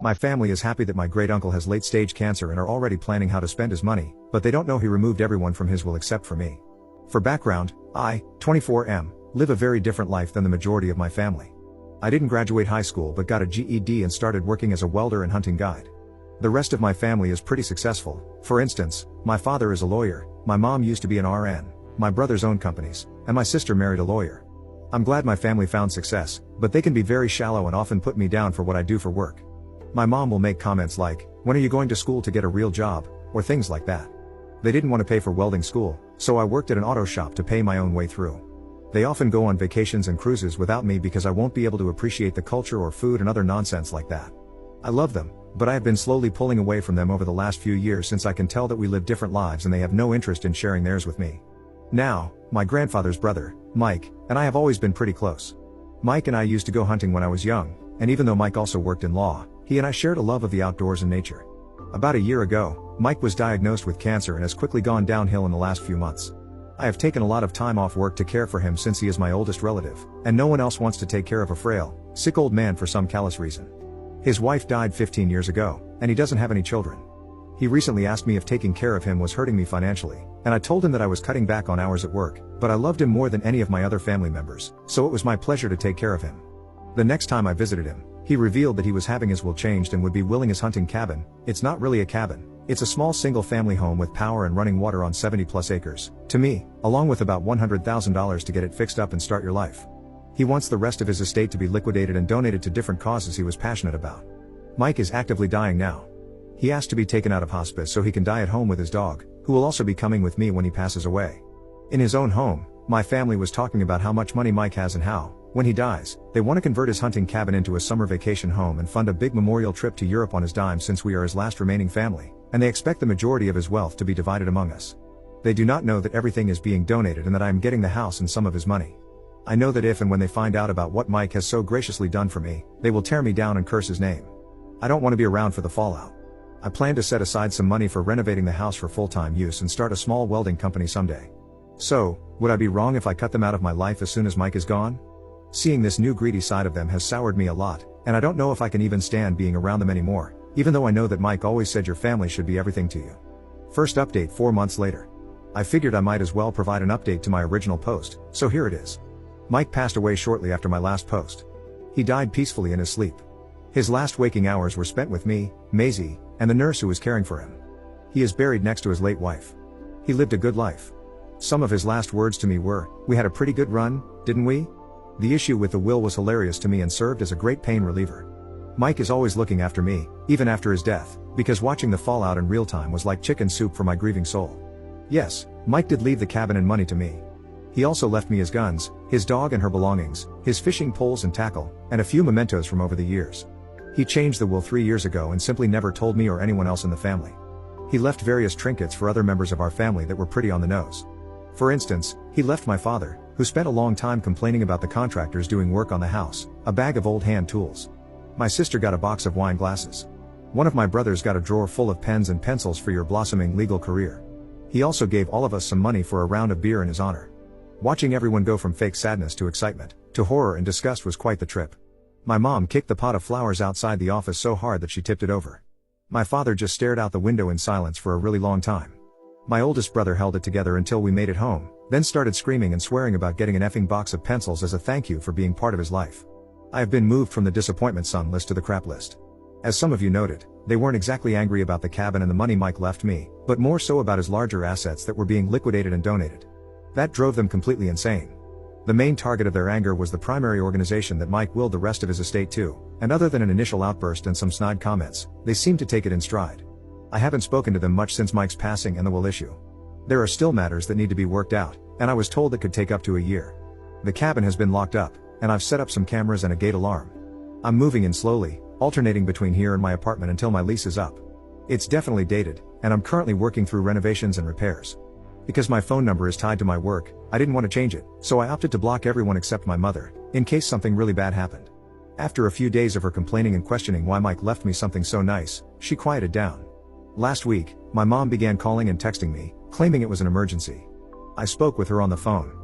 My family is happy that my great uncle has late-stage cancer and are already planning how to spend his money, but they don't know he removed everyone from his will except for me. For background, I, 24M, live a very different life than the majority of my family. I didn't graduate high school but got a GED and started working as a welder and hunting guide. The rest of my family is pretty successful. For instance, my father is a lawyer, my mom used to be an RN, my brothers own companies, and my sister married a lawyer. I'm glad my family found success, but they can be very shallow and often put me down for what I do for work. My mom will make comments like, "When are you going to school to get a real job?" or things like that. They didn't want to pay for welding school, so I worked at an auto shop to pay my own way through. They often go on vacations and cruises without me because I won't be able to appreciate the culture or food and other nonsense like that. I love them, but I have been slowly pulling away from them over the last few years since I can tell that we live different lives and they have no interest in sharing theirs with me. Now, my grandfather's brother, Mike, and I have always been pretty close. Mike and I used to go hunting when I was young, and even though Mike also worked in law, he and I shared a love of the outdoors and nature. About a year ago, Mike was diagnosed with cancer and has quickly gone downhill in the last few months. I have taken a lot of time off work to care for him since he is my oldest relative, and no one else wants to take care of a frail, sick old man for some callous reason. His wife died 15 years ago, and he doesn't have any children. He recently asked me if taking care of him was hurting me financially, and I told him that I was cutting back on hours at work, but I loved him more than any of my other family members, so it was my pleasure to take care of him. The next time I visited him, he revealed that he was having his will changed and would be willing his hunting cabin. It's not really a cabin, it's a small single-family home with power and running water on 70+ acres, to me, along with about $100,000 to get it fixed up and start your life. He wants the rest of his estate to be liquidated and donated to different causes he was passionate about. Mike is actively dying now. He asked to be taken out of hospice so he can die at home with his dog, who will also be coming with me when he passes away. In his own home, my family was talking about how much money Mike has and how, when he dies, they want to convert his hunting cabin into a summer vacation home and fund a big memorial trip to Europe on his dime since we are his last remaining family, and they expect the majority of his wealth to be divided among us. They do not know that everything is being donated and that I am getting the house and some of his money. I know that if and when they find out about what Mike has so graciously done for me, they will tear me down and curse his name. I don't want to be around for the fallout. I plan to set aside some money for renovating the house for full-time use and start a small welding company someday. So, would I be wrong if I cut them out of my life as soon as Mike is gone? Seeing this new greedy side of them has soured me a lot, and I don't know if I can even stand being around them anymore, even though I know that Mike always said your family should be everything to you. First update 4 months later. I figured I might as well provide an update to my original post, so here it is. Mike passed away shortly after my last post. He died peacefully in his sleep. His last waking hours were spent with me, Maisie, and the nurse who was caring for him. He is buried next to his late wife. He lived a good life. Some of his last words to me were, "We had a pretty good run, didn't we?" The issue with the will was hilarious to me and served as a great pain reliever. Mike is always looking after me, even after his death, because watching the fallout in real time was like chicken soup for my grieving soul. Yes, Mike did leave the cabin and money to me. He also left me his guns, his dog and her belongings, his fishing poles and tackle, and a few mementos from over the years. He changed the will 3 years ago and simply never told me or anyone else in the family. He left various trinkets for other members of our family that were pretty on the nose. For instance, he left my father, who spent a long time complaining about the contractors doing work on the house, a bag of old hand tools. My sister got a box of wine glasses. One of my brothers got a drawer full of pens and pencils for your blossoming legal career. He also gave all of us some money for a round of beer in his honor. Watching everyone go from fake sadness to excitement, to horror and disgust was quite the trip. My mom kicked the pot of flowers outside the office so hard that she tipped it over. My father just stared out the window in silence for a really long time. My oldest brother held it together until we made it home, then started screaming and swearing about getting an effing box of pencils as a thank you for being part of his life. I have been moved from the disappointment son list to the crap list. As some of you noted, they weren't exactly angry about the cabin and the money Mike left me, but more so about his larger assets that were being liquidated and donated. That drove them completely insane. The main target of their anger was the primary organization that Mike willed the rest of his estate to, and other than an initial outburst and some snide comments, they seemed to take it in stride. I haven't spoken to them much since Mike's passing and the will issue. There are still matters that need to be worked out, and I was told that could take up to a year. The cabin has been locked up, and I've set up some cameras and a gate alarm. I'm moving in slowly, alternating between here and my apartment until my lease is up. It's definitely dated, and I'm currently working through renovations and repairs. Because my phone number is tied to my work, I didn't want to change it, so I opted to block everyone except my mother, in case something really bad happened. After a few days of her complaining and questioning why Mike left me something so nice, she quieted down. Last week, my mom began calling and texting me, claiming it was an emergency. I spoke with her on the phone,